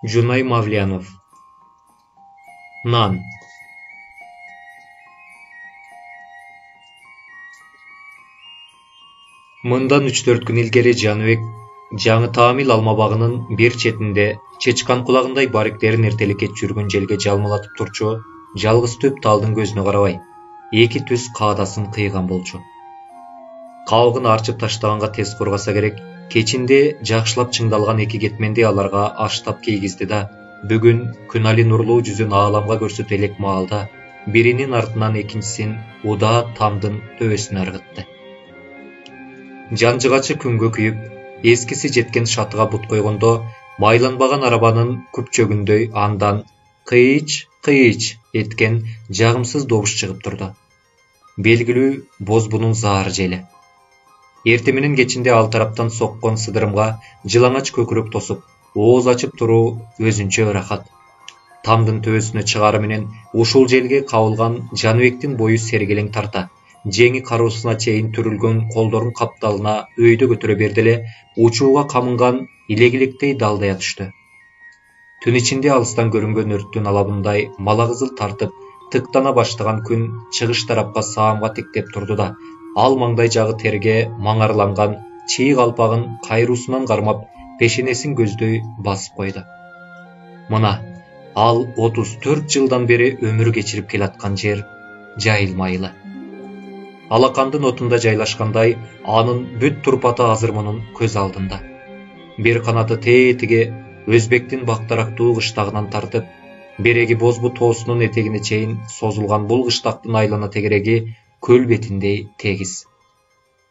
Жунай Мавлянов. Нан. Мындан 3-4 күн илгери Жаныбек жаңы таамил алмабагынын бир четинде чечкан кулагындай баректерин эртеликке жүргөн желге жалмалатып турчу жалгыз төп талдын көзүнө карабай, эки түз каадасын кыйган болчу. Кабыгын арчып таштаганга тез кургаса керек, кечинде жакшылап чыңдалган эки кетменди аларга аштап кийгизди да, бүгүн күнали нурлуу жүзүн ааламга көрсөтө элек маалда биринин артынан экинчисин удаа тамдын төбөсүнө ыргытты. Жанжыгачы күнгө күйүп, эскиси жеткен шатыга бут койгондо, майланбаган арабанын күпчөгүндөй андан кыйыч эткен жагымсыз добуш чыгып турду. Белгилүү бозбунун заары жели. Эрте менен кечинде ал тараптан соккон сыдырымга жылаңач көкүрөк тосуп, ооз ачып туруу өзүнчө ырахат. Тамдын төбөсүнө чыгары менен ушул желге кабылган Жаныбектин бою сергелең тарта, жеңи кароосуна чейин түрүлгөн колдорун капталына өйдө көтөрө берди эле, учууга камынган илегилектей далдая түштү. Түн ичинде алыстан көрүнгөн өрттүн алабындай мала кызыл тартып, тыктана баштаган күн чыгыш тарапка саамга тиктеп турду да, ал маңдай жагы терге маңарланган чий калпагын кайруусунан кармап, пешенесин көздөй басып койду. Мына, ал 34 жылдан бери өмүр кечирип келаткан жер жайылмайлы. Алакандын отунда жайлашкандай, анын бүт турпаты азыр мунун көз алдында. Бир канаты тетиге Өзбектин бактарактуу кыштагынан тартып, береги бозбу тоосунун этегине чейин созулган бул кыштактын айлана тегереги көл бетиндей тегиз.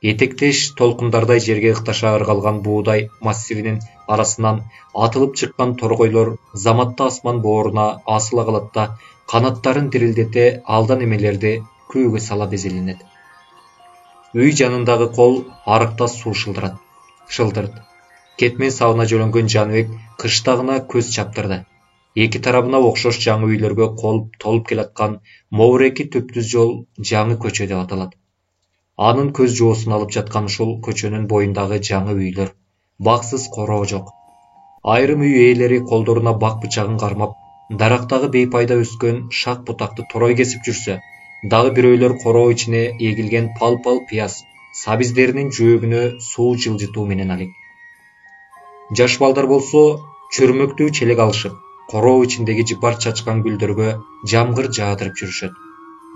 Этектеш толкундардай жерге ыкташа ыргалган буудай массивинин арасынан атылып чыккан торгойлор заматта асман бооруна асыла калат да, канаттарын дирилдете алдан эмелерди күүгө сала безелинет. Үй жанындагы кол арыкта суу шылдырт. Кетмен сабына жөлөнгөн Жаныбек кыштагына көз чаптырды. Эки тарабына окшош жаңы үйлөргө толуп келаткан Моуреки төптүз жол жаңы көчө деп аталат. Анын көз жоосун алып жаткан ушул көчөнүн боюндагы жаңы үйлөр, баксыз короо жок. Айрым үй ээлери колдоруна бак бычагын кармап, дарактагы бейпайда өскөн шак бутакты торой кесип жүрсө, дагы бирөөлөр короо ичине эгилген пал-пал пияз, сабиздеринин жөөгүнө суу жылжытуу менен алек. Жаш балдар болсо чөрмөктүү челек алышып, короо ичиндеги жыпар чачкан гүлдөргө жамгыр жаадырып жүрүшөт.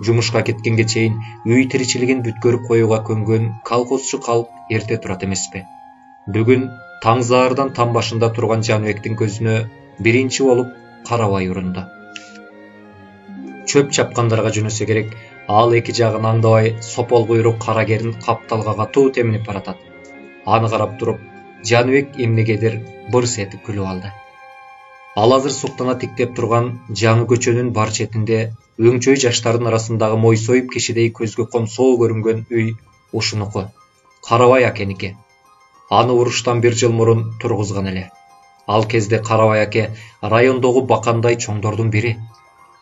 Жумушка кеткенге чейин үй тиричилигин бүткөрүп коюуга көнгөн колхозчу калк эрте турат эмеспи. Бүгүн таңзаардан там башында турган Жаныбектин көзүнө биринчи болуп Карабай урунду. Чөп чапкандарга жөнөсө керек, ал эки жагын аңдабай сопол куйрук кара керин капталга катуу теминип баратат. Аны карап туруп, Жаныбек эмнегедир бырс этип күлүп алды. Ал азыр суктана тиктеп турган жаңы көчөнүн бар четинде өңчөй жаштардын арасындагы мойсоюп кишидей көзгө комсоо көрүнгөн үй ушунуку, Карабай акеники. Аны уруштан 1 жыл мурун тургузган эле. Ал кезде Карабай аке райондогу бакандай чоңдордун бири.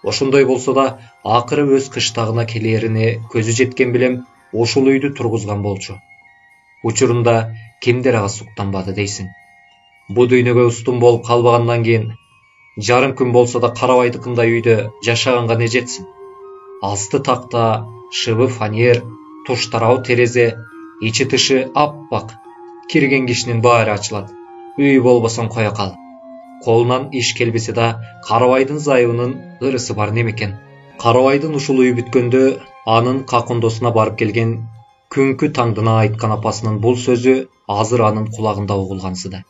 Ошондой болсо да, акыры өз кыштагына келерине көзү жеткен билем ушул үйдү тургузган болчу. Учурунда кимдер ага суктанбады дейсиң. Бу дүйнөгө устун болуп калбагандан кийин жарым күн болсо да Карабайдыкындай үйдө жашаганга не жетсин? Асты такта, шыбы фанер, туштарау терезе, ичи тышы аппак. Кирген кишинин баары ачылат. Үй болбосоң кое кал. Колунан иш келбесе да Карабайдын зайыбынын ырысы бар немекен. Карабайдын ушул үй бүткөндө анын какундосуна барып келген күнкү таңдына айткан апасынын бул сөзү азыр анын кулагында угулгансыды.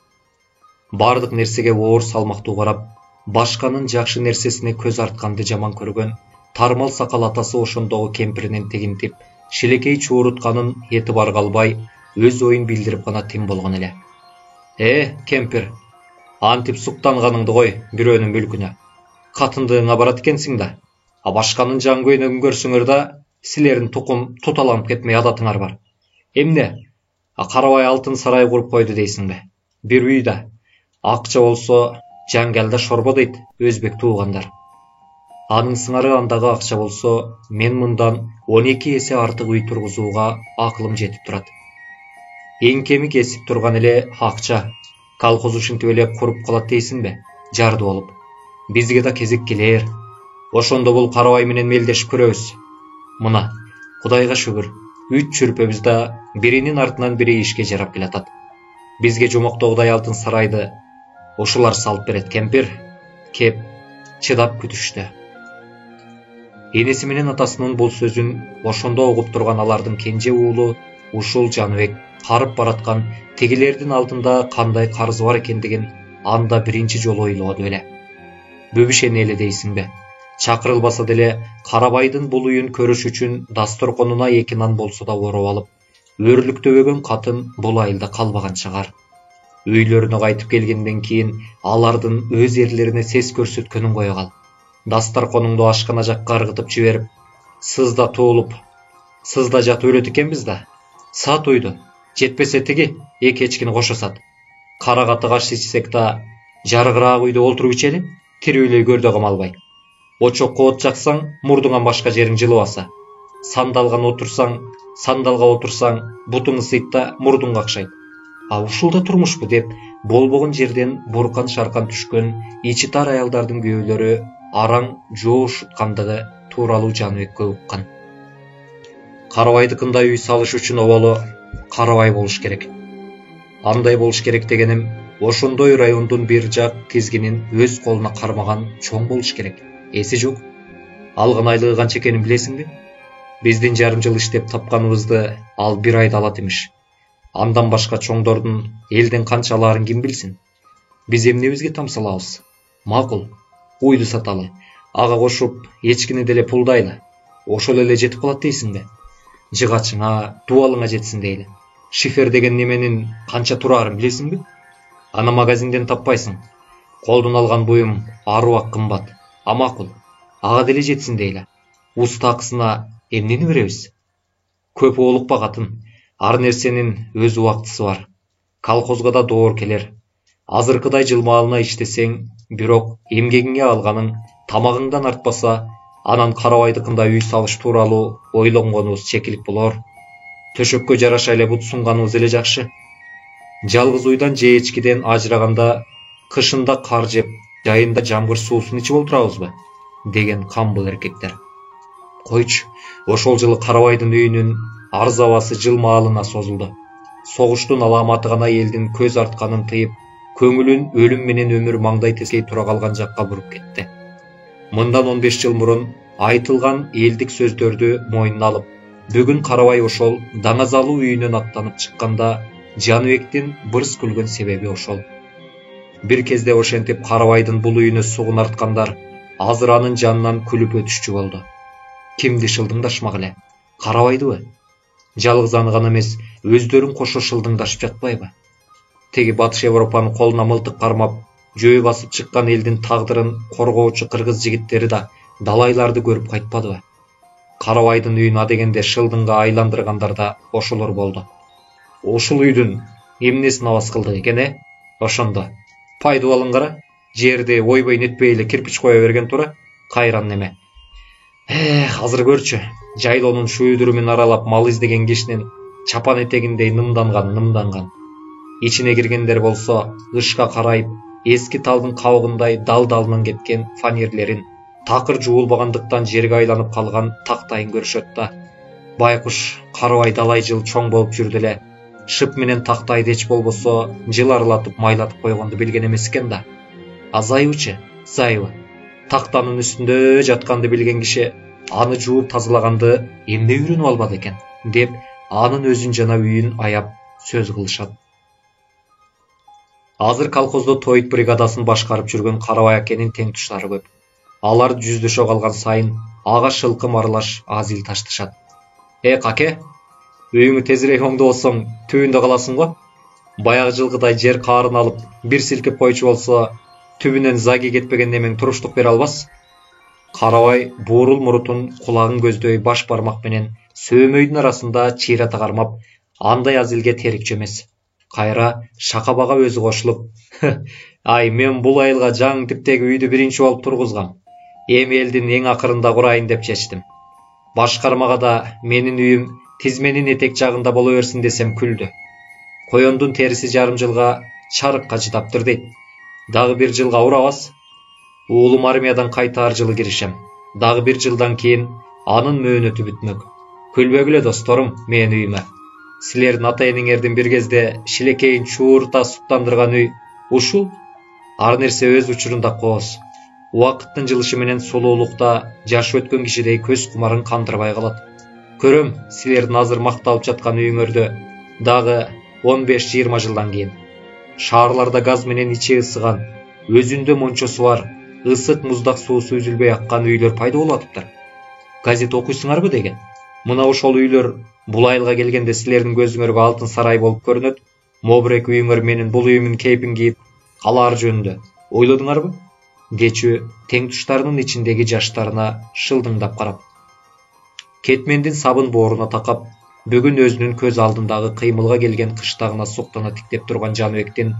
Бардык нерсеге оор салмактуу карап, башканын жакшы нерсесине көз артканды жаман көргөн тармал сакал атасы ошондогу кемпиринин тегинтип, шилекей чуурутканын этибар калбай, өз оюн билдирип гана тим болгон эле. Кемпир, антип суктанганыңды кой бирөөнүн мүлкүнө. Катындыгыңа барат экенсиң да, башканын жан көйнөгүн көрсөңөр да, силердин тукум туталанып кетмей адатыңар бар. Эмне? Карабай алтын сарай куруп койду дейсиңби? Бир үйдө. Акча болсо жаңгалда шорбо дейт өзбек туугандар. Анын сыңары андагы акча болсо, мен мындан 12 эсе артык үй тургузууга акылым жетип турат. Эң кеми кесип турган эле акча. Колхоз ушинтип эле куруп калат дейсиңби? жарды болуп. Бизге да кезек келер. Ошондо бул Карабай менен мелдешип көрөбүз. Мына, Кудайга шүгүр, 3 чүрпөбүз да биринин артынан бири ишке жарап келатат. Бизге жомоктогудай алтын сарайды ушулар салып берет. Кемпир кеп чыдап күтүштү. Энеси менен атасынын бул сөзүн ошондо угуп турган алардын кенже уулу ушул Жаныбек карып бараткан тегилердин алдында кандай карызы бар экендигин анда биринчи жолу ойлоду беле. Бөбүшени эле дейсиңби? Чакырылбаса деле Карабайдын бул үйүн көрүш үчүн дасторконуна 2 нан болсо да ороп алып, өрлүктөбөгөн катын бул айылда калбаган чыгар. Үйлөрүнө кайтып келгенден кийин алардын өз эрлерине сес көрсөткөнүн кое кал. Дасторконуңду ашкана жакка ыргытып жиберип, сызда туулуп, сызда жатып өлөт экенбиз да. Саат уйду, жетпесе тиги 2 эчкини кошо сат. Кара катык аш ичсек да жарыгыраак үйдө олтуруп ичели, тирүүлөй көрдө камалбай. Очокко от жаксаң, мурдуңан башка жериң жылыбаса. Сандалга отурсаң, бутуң ысыйт да мурдуң какшайт. А ушулда турмушпу деп, болбогон жерден буркан шаркан түшкөн ичи тар аялдардын күйөөлөрү араң жоошуткандыгы тууралуу Жаныбекке уккан. Карабайдыкындай үй салыш үчүн оболу Карабай болуш керек. Андай болуш керек дегеним, ошондой райондун бир жак тизгинин өз колуна кармаган чоң болуш керек. Эси жок. Алган айлыгы канча экенин билесиңби? Биздин жарым жыл иштеп тапканыбызды ал 1 айда алат имиш. Андан башка чоңдордун элден канча алаарын ким билсин? Биз эмнебизге тамсалабыз? Макул, уйду саталы, ага кошуп эчкини деле пулдайлы. Ошол эле жетип калат дейсиңби? Жыгачыңа, дубалыңа жетсин дейли. Шифер деген неменин канча турарын билесиңби? Аны магазинден таппайсың. Колдун алган буюм аруак кымбат. А макул, ага деле жетсин дейли. Уста акысына эмнени беребиз? Көп олукпа катын. Ар нерсенин өз убактысы бар. Колхозго да доор келер. Азыркыдай жылмаалына иштесең, бирок эмгегиңе алганың тамагыңдан артпаса, анан Карабайдыкында үй салыш тууралуу ойлонгонубуз чекилик болор. Төшөккө жараша эле бут сунганыбыз эле жакшы. Жалгыз уйдан же эчкиден ажыраганда кышында кар жеп, жайында жамгыр суусун ичип олтурабызбы? Деген камбыл эркектер. Койчу, ошол жылы Карабайдын үйүнүн арыз абасы жылмаалына созулду. Согуштун аламаты гана элдин көз артканын тыйып, көңүлүн өлүм менен өмүр маңдай тескей тура калган жакка буруп кетти. Мындан 15 жыл мурун айтылган элдик сөздөрдү мойнуна алып, бүгүн Карабай ошол даңазалуу үйүнөн аттанып чыкканда Жаныбектин бырс күлгөн себеби ошол. Бир кезде ошентип Карабайдын бул үйүнө сугун арткандар азыр анын жанынан күлүп өтүшчү болду. Кимди шылдыңдашмак эле? Карабайдыбы? Жалгыз аны гана эмес, өздөрүн кошо шылдыңдашып жатпайбы? Теги Батыш Европанын колуна мылтык кармап, жөө басып чыккан элдин тагдырын коргоочу кыргыз жигиттери да далайларды көрүп кайтпадыбы? Карабайдын үйүн адегенде шылдыңга айландыргандар да ошолор болду. Ушул үйдүн эмнесин абас кылдык экен, Ошондо пайдубалын кара, жерди ойбой нетпей эле кирпич кое берген тура, кайран неме. Азыр көрчү, жайлоонун шүйдүрүмүн аралап мал издеген кишинин чапан этегиндей нымданган. Ичине киргендер болсо, ышка карайып, эски талдын кабыгындай дал-далынан кеткен фанерлерин, такыр жуулбагандыктан жерге айланып калган тактайын көрүшөт да. Байкуш Карабай далай жыл чоң болуп жүрдү эле. Шып менен тактайды эч болбосо жыл аралатып майлатып койгонду билген эмес экен да. Азайбычы, зайбы. Тактанын үстүндө жатканды билген киши аны жууп тазалаганды эмне үйрөнүп албады экен деп анын өзүн жана үйүн аяп сөз кылышат. Азыр колхоздо тоyt бригадасын башкарып жүргөн Карабай акенин тең туштары көп. Алар жүздөшө калган сайын ага шылкым аралаш азил таштышат. Каке, үйүңү тезирээк оңдобосоң түбүндө каласың го? Баягы жылкыдай жер каарын алып, бир силкип койчу болсо, түбүнөн заги кетпеген немең туруштук бере албас? Карабай буурул мурутун кулагын көздөй баш бармак менен сөөмөйдүн арасында чыйрата кармап, андай азилге терикчү эмес. Кайра шакабага өзү кошулуп, "Ай, мен бул айылга жаң типтеги үйдү биринчи болуп тургузгам. Эми элдин эң акырында курайын деп чечтим. Башкармага да менин үйүм тизменин этек жагында боло берсин десем күлдү. Коёндун териси жарым жылга чарыкка чыдаптыр дейт. Дагы 1 жылга урабыз. Уулум армиядан кайтаар жылы киришем. Дагы 1 жылдан кийин анын мөөнөтү бүтмөк. Күлбөгүлө досторум менин үйүмө. Силердин ата-энеңердин бир кезде шилекейин чуурта суттандырган үй ушул. Ар нерсе өз учурунда кооз. Убакыттын жылышы менен сулуулукта жашы өткөн кишидей көз кумарын кандырбай калат. Көрөм силердин азыр макталып жаткан үйүңөрдө дагы 15-20 жылдан кийин шаарларда газ менен ичи ысыган, өзүндө мончосу бар, ысык муздак суусу үзүлбөй аккан үйлөр пайда болуп атыптыр. Газет окуйсуңарбы деген. Мына ошол үйлөр бул айылга келгенде силердин көзүңөргө алтын сарай болуп көрүнөт. Мобирек үйүңөр менин бул үйүмдүн кейпин кийип калаар жөнүндө ойлодуңарбы? Кечүү тең туштарынын ичиндеги жаштарына шылдыңдап карап, кетмендин сабын бооруна такап, бүгүн өзүнүн көз алдындагы кыймылга келген кыштагына суктана тиктеп турган Жаныбектин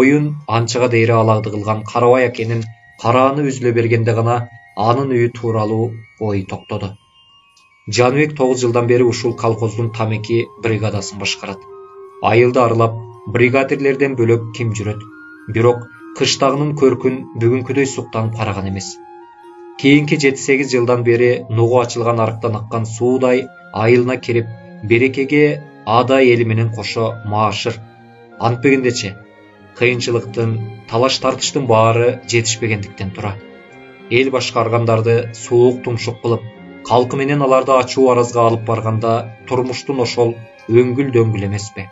оюн анчага дейре алагды кылган Карабай акенин карааны үзүлө бергенде гана анын үйү тууралуу ой токтоду. Жаныбек 9 жылдан бери ушул колхоздун тамеки бригадасын башкарат. Айылды аралап бригадирлерден бөлөк ким жүрөт? Бирок кыштагынын көркүн бүгүнкүдөй суктанып караган эмес. Кийинки 7-8 жылдан бери нугу ачылган арыктан аккан суудай айылына кирип, берекеге адай эли менен кошо маашыр. Антпегендечи, кыйынчылыктын, талаш тартыштын баары жетишпегендиктен тура. Эл башкаргандарды суук тумшук кылып, калкы менен аларды ачуу аразга алып барганда турмуштун ошол өңгүл дөңгүл эмеспи?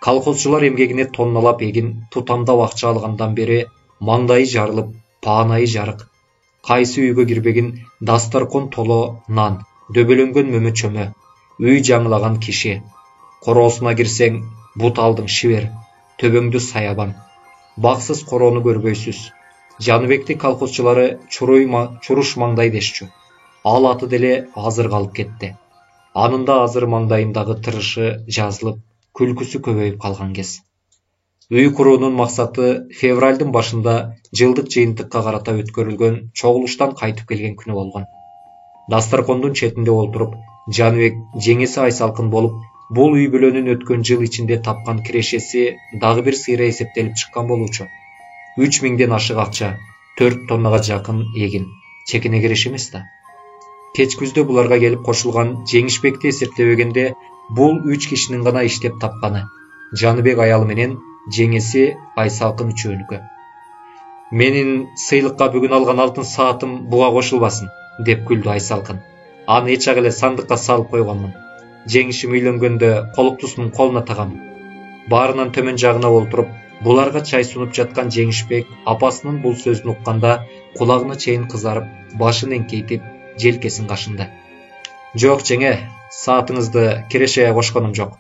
Колхозчулар эмгегине тонналап эгин тутамдап акча алгандан бери маңдайы жарылып, паанайы жарык. Кайсы үйгө кирбегин дастаркон толо нан, дөбөлөнгөн мөмө чөмө, үй жаңылаган киши. Короосуна кирсең, бут алдың шибер, төбөңдү саябан. Баксыз короону көрбөйсүз. Жаныбекти колхозчулары чуруш маңдай дешчү. Ал аты деле азыр калып кетти. Анында азыр маңдайындагы тырышы жазылып, күлкүсү көбөйүп калган кез. Үй куруунун максаты февралдын башында жылдык жыйынтыкка карата өткөрүлгөн чогулуштан кайтып келген күнү болгон. Дастаркондун четинде олтуруп, Жаныбек жеңеси Айсалкын болуп, бул үй бүлөнүн өткөн жыл ичинде тапкан кирешеси дагы бир сыйра эсептелип чыккан болуучу. 3000ден ашык акча, 4 тоннага жакын эгин. Чекине киреш эмес да. Кеч күздө буларга келип кошулган Жеңишбекти эсептебегенде, бул 3 кишинин гана иштеп тапканы. Жаныбек аялы менен жеңеси Айсалкын үчөөнүкө. Менин сыйлыкка бүгүн алган алтын саатым буга кошулбасын, деп күлдү Айсалкын. Аны эч эле сандыкка салып койгонмун. Жеңишим үйлөнгөндө колуктусунун колуна тагам. Баарынан төмөн жагына олтуруп, буларга чай сунуп жаткан Жеңишбек апасынын бул сөзүн укканда кулагына чейин кызарып, башын эңкейтип, желкесин кашынды. Жок жеңе, саатыңызды кирешеге кошконум жок.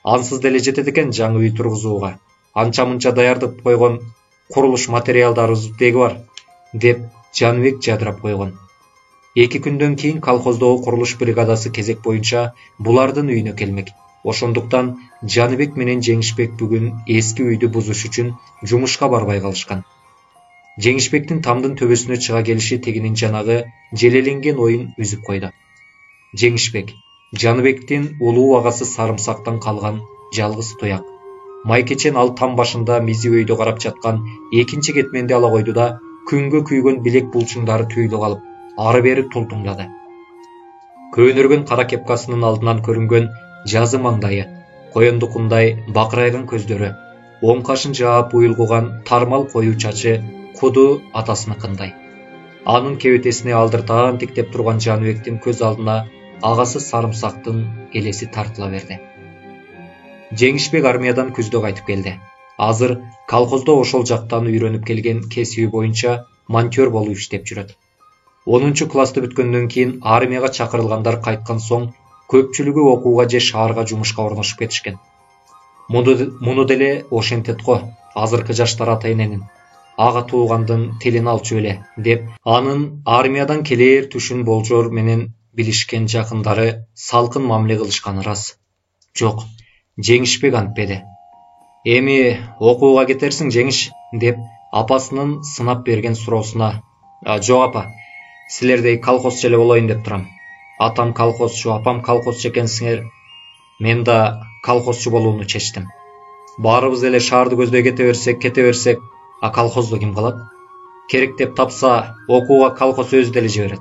Ансыз деле жетет экен жаңы үй тургузууга. Анча-мынча даярдып койгон курулуш материалдарыбыз деги бар, деп Жаныбек жадырап койгон. 2 күндөн кийин колхоздогу курулуш бригадасы кезек боюнча булардын үйүнө келмек. Ошондуктан Жаныбек менен Жеңишбек бүгүн эски үйдү бузуш үчүн жумушка барбай калышкан. Жеңишбектин тамдын төбөсүнө чыга келиши тегинин жанагы желеленген оюн үзүп койду. Жеңишбек, Жаныбектин улуу агасы сарымсактан калган жалгыз туяк. Майкечен ал там башында мизи өйдө карап жаткан экинчи кетменди ала койду да, күнгө күйгөн билек булчуңдары түйүлүп калып, ары бери тултуңдады. Көөнөргөн кара кепкасынын алдынан көрүнгөн жазы маңдайы, коендукундай бакырайган көздөрү, оң кашын жаап уюлгуган тармал коюу чачы куду атасыныкындай. Анын кебетесине алдыртаан тиктеп турган Жаныбектин көз алдына агасы сарымсактын элеси тартыла берди. Жеңишбек армиядан күздө кайтып келди. Азыр колхоздо ошол жактан үйрөнүп келген кесиби боюнча монтер болуп иштеп жүрөт. 10 классты бүткөндөн кийин армияга чакырылгандар кайткан соң көпчүлүгү окууга же шаарга жумушка орношуп кетишкен. Муну деле ошентет го, азыркы жаштар ата-эненин ага туугандын тилин алчу эле, деп анын армиядан келер түшүн болжор менен билишкен жакындары салкын мамиле кылышканы рас. Жок, Жеңишбек антпеди. Эми окууга кетерсиң Жеңиш, деп апасынын сынап берген суроосуна, жок апа, силердей колхозчу эле болоюн деп турам. Атам колхозчу, апам колхозчу экенсиңер. Мен да колхозчу болууну чечтим. Баарыбыз эле шаарды көздөй кете берсек, А колхозду ким кылат? Керек деп тапса, окууга колхоз өзү деле жиберет.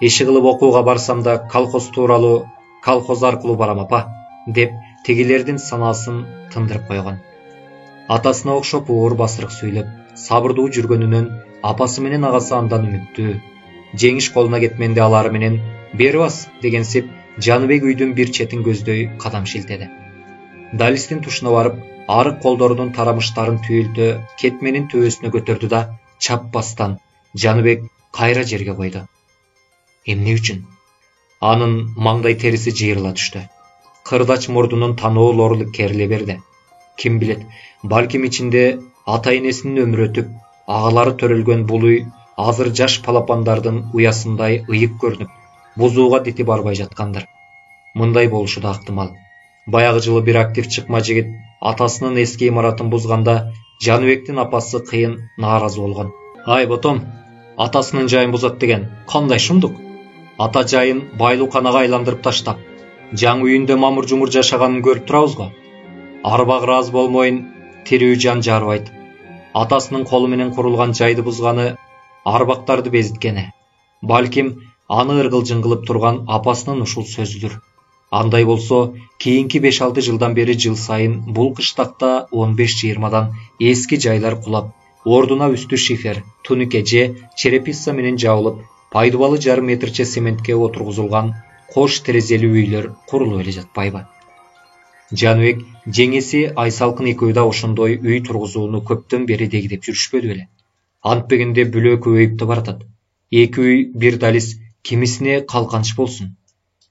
Иши кылып окууга барсам да колхоз тууралуу колхоз аркылуу барам апа, деп тегилердин санаасын тындырып койгон. Атасына окшоп оор басырык сүйлөп, сабырдуу жүргөнүнөн апасы менен агасы андан үмүттүү. Жеңиш колуна кетменде алары менен бери бас дегенсип, Жаныбек үйдүн бир четин көздөй кадам шилтеди. Далистин тушуна барып, арык колдорунун тарамыштарын түйүлтө кетменин төбөсүнө көтөрдү да чаппастан Жаныбек кайра жерге койду. Эмне үчүн? Анын маңдай териси жыйырыла түштү. Кырдач мурдунун таноолору кериле берди. Ким билет, балким ичинде ата-энесинин өмүрү өтүп, агалары төрөлгөн бул үй азыр жаш палапандардын уясындай ыйык көрүнүп, бузууга дити барбай жаткандыр. Мындай болушу да ыктымал. Баягы жылы бир актив чыкма жигит атасынын эски имаратын бузганда Жаныбектин апасы кыйын нааразы болгон. Ай ботом, атасынын жайын бузат деген кандай шумдук? Ата жайын байлуканага айландырып таштап, жаңы үйүндө мамур-жумур жашаганын көрүп турабыз го. Арбак ыраазы болмойн тирүү жан жарбайт. Атасынын колу менен курулган жайды бузганы, арбактарды безиткени. Балким аны ыргылжың кылып турган апасынын ушул сөзүдүр. Андай болсо, кийинки 5-6 жылдан бери жыл сайын бул кыштакта 15-20дан эски жайлар кулап, ордуна үстү шифер, тунике же черепица менен жабылып, пайдубалы жарым метрче цементке отургузулган кош терезелүү үйлөр курулуп эле жатпайбы? Жаныбек жеңеси Айсалкын экөө да ошондой үй тургузууну көптөн бери дегдеп жүрүшпөдү беле? Антпегенде бүлөө көбөйүп да баратат. Эки үй бир далис кимисине калканч болсун.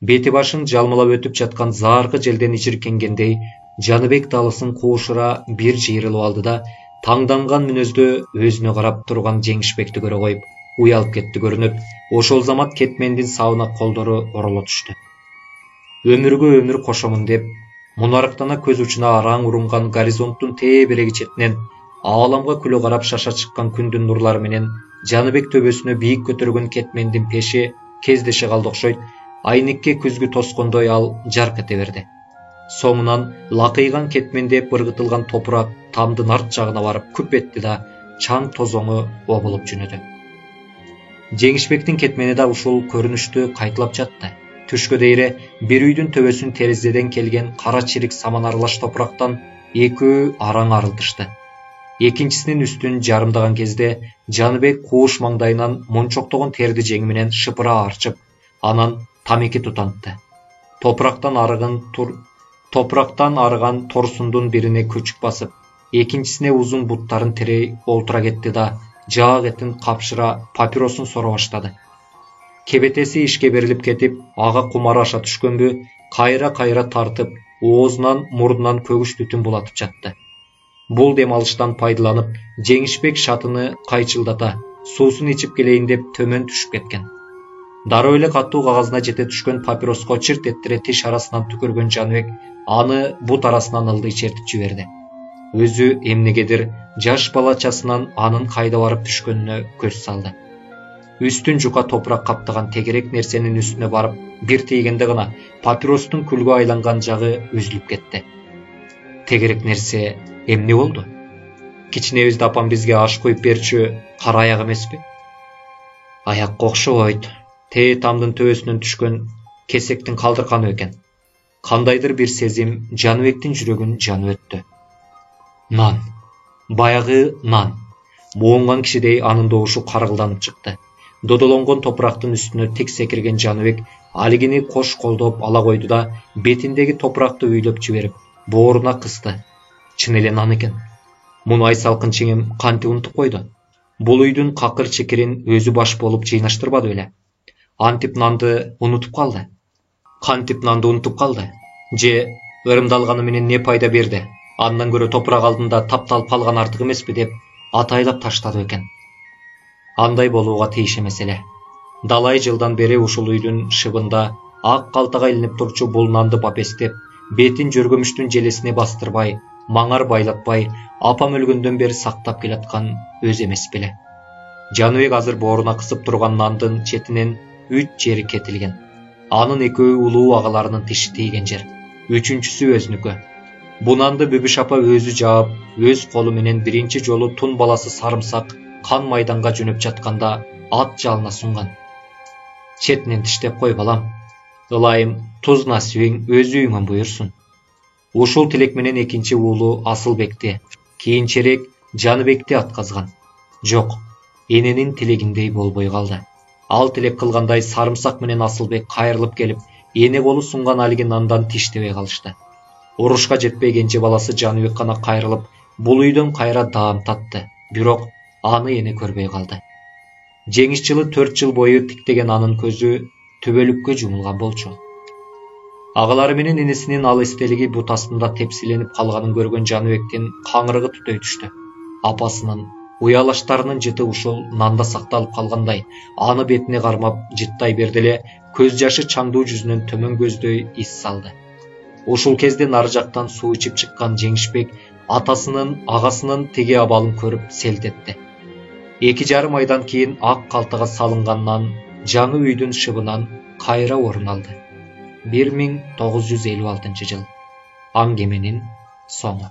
Бети башын жалмалап өтүп жаткан зааркы желден ичиркенгендей, Жаныбек далысын куушура бир жыйрылып алды да, таңданган мүнөздө өзүнө карап турган Жеңишбекти көрө коюп, уялып кетти көрүнөт. Ошол замат кетмендин сабына колдору ороло түштү. Өмүргө өмүр кошомун деп, мунарыктана көз учуна араң урунган горизонттун тээ береги четинен ааламга күлө карап шаша чыккан күндүн нурлары менен Жаныбек төбөсүнө бийик көтөргөн кетмендин пеши кездеше калды окшойт. Айникке күзгү тоскондой ал жарк эте берди. Соңунан лакыйган кетменде быргытылган топурак тамдын арт жагына барып күп этти да чаң тозоңу обулуп жөнөдү. Жеңишбектин кетмени да ушул көрүнүштү кайталап жатты. Түшкө дейре бир үйдүн төбөсүн терезеден келген кара чирик саман аралаш топурактан экөө араң арылтышты. Экинчисинин үстүн жарымдаган кезде Жаныбек кууш маңдайынан мончоктогон терди жеңи менен шыпыра арчып, анан тамеки тутантты. Топурактан арыган торсундун бирине көчүк басып, экинчисине узун буттарын тирей олтура кетти да жаак этин капшыра папиросун сора баштады. Кебетеси ишке берилип кетип, ага кумары аша түшкөнбү, кайра тартып, оозунан, мурдунан көгүш түтүн булатып жатты. Бул дем алыштан пайдаланып, Жеңишбек шатыны кайчылдата, суусун ичип келейин деп төмөн түшүп кеткен. Дароо эле катуу кагазына жете түшкөн папироско чырт эттире тиш арасынан түкөргөн Жаныбек аны бут арасынан ылдый чертип жиберди. Өзү эмнегедир жаш балачасынан анын кайда барып түшкөнүнө көз салды. Үстүн жука топурак каптаган тегерек нерсенин үстүнө барып бир тийгенде гана папиростун күлгө айланган жагы үзүлүп кетти. Тегерек нерсе эмне болду? Кичинебизде апам бизге аш коюп берчү кара аяк эмеспи? Аякка окшобойт. Тээ тамдын төбөсүнөн түшкөн кесектин калдырканы экен. Кандайдыр бир сезим Жаныбектин жүрөгүн жанып өттү. Нан. Баягы нан. Муунган кишидей анын добушу каргылданып чыкты. Додолонгон топурактын үстүнө тик секирген Жаныбек алигини кош колдоп ала койду да бетиндеги топуракты үйлөп жиберип, бооруна кысты. Чын эле нан экен. Муну Айсалкын чиңим кантип унутуп койду? Бул үйдүн какыр чекирин өзү баш болуп жыйнаштырбады беле? Антип нанды унутуп калды. Кантип нанды унутуп калды? Же ырымдалганы менен не пайда берди? Андан көрө топурак алдында тапталып калган артык эмеспи деп атайлап таштады экен. Андай болууга тийиш эмес эле. Далай жылдан бери ушул үйдүн шыбында ак калтага илинип турчу бул нанды бапестеп, бетин жөргөмүштүн желесине бастырбай, маңар байлатпай, апам өлгөндөн бери сактап келаткан өз эмес беле. Жаныбек азыр бооруна кысып турган нандын четинен 3 жери кетилген. Анын экөө улуу агаларынын тиши тийген жер. Үчүнчүсү өзүнүкү. Bunanды Бүбүш апа өзү жаап, өз колу менен биринчи жолу тун баласы Сарымсак кан майданга жөнөп жатканда ат жалына сунган. Четинен тиштеп кой балам. Ылайым туз насибиң өз үйүңөн буйрсун. Ушул тилек менен экинчи уулу Асылбекти, кийинчерээк Жаныбекти атказган. Жок, эненин тилегиндей болбой калды. Ал тилек кылгандай Сарымсак менен Асылбек кайрылып келип, эне колу сунган алиги нандан тиштебей калышты. Урушка жетпей кенже баласы Жаныбек гана кайрылып, бул үйдөн кайра даам татты. Бирок аны эне көрбөй калды. Жеңиш жылы 4 жыл бою тиктеген анын көзү түбөлүккө жумулган болчу. Агалары менен энесинин ал эстелиги бут астында тепсиленип калганын көргөн Жаныбектин каңырыгы түтөй түштү. Апасынын уялаштарынын жыты ушул нанда сакталып калгандай, аны бетине кармап жыттай берди эле, көз жашы чаңдуу жүзүнөн төмөн көздөй ис салды. Ушул кезде нары жактан суу ичип чыккан Жеңишбек атасынын, агасынын тиги абалын көрүп селт этти. 2,5 айдан кийин ак калтага салынгандан жаңы үйдүн шыбынан кайра орун алды. 1956 жыл. Аңгеменин соңу.